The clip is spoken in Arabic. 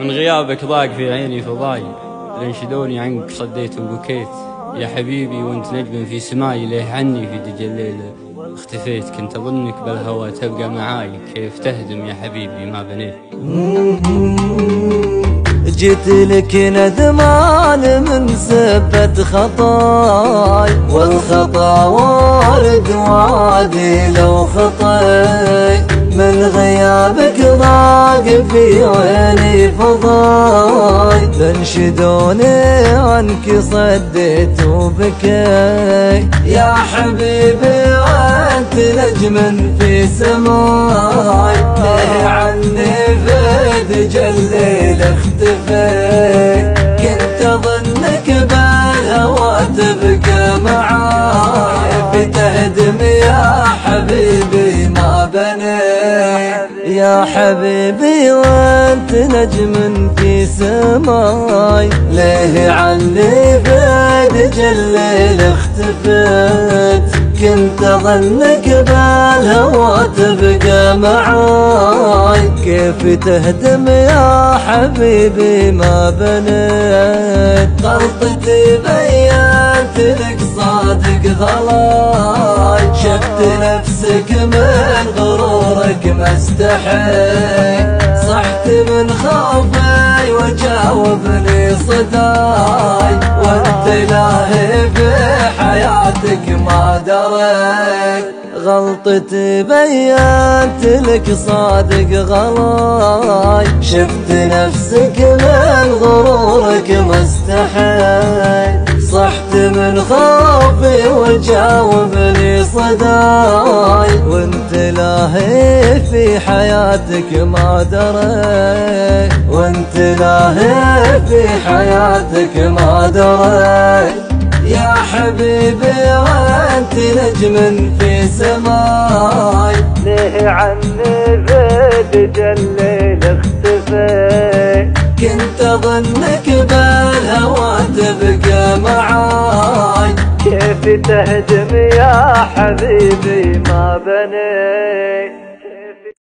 من غيابك ضاق في عيني فضاي، لانشدوني عنك صديت وبكيت. يا حبيبي وانت نجم في سماي، ليه عني في دجى الليل اختفيت. كنت اظنك بالهوى تبقى معاي، كيف تهدم يا حبيبي ما بنيت. جيت لك ندمان من سبة خطاي، والخطا وارد وعادي لو خطاي. من غيابك ضاق في عيني فضاي، تنشدوني عنك صديت وبكي. يا حبيبي وانت نجم في سماي، ليه عني في دجى الليل اختفي. كنت اظنك بالهوى تبقى معاي، بتهدم يا حبيبي ما بنيت. يا حبيبي وانت نجم في سماي، ليه عني في دجى الليل اختفيت. كنت اظنك بالهوى تبقى معاي، كيف تهدم يا حبيبي ما بنيت. غلطتي بينت لك صادق غلاي، شفت نفسك من غرورك ما استحي. صحت من خوفي وجاوبني صداي، وانت لاهي في حياتك ما دريت. غلطتي بينت لك صادق غلاي، شفت نفسك من غرورك ما استحيت. صحت من خوفي وجاوبني صداي، وانت لاهي في حياتك ما دريت. وانت لاهي في حياتك ما دريت. يا حبيبي وانت نجم في سماي، ليه عني في دجى الليل اختفي. كنت اظنك بالهوى تبقى معاي، كيف تهدم يا حبيبي ما بنيت.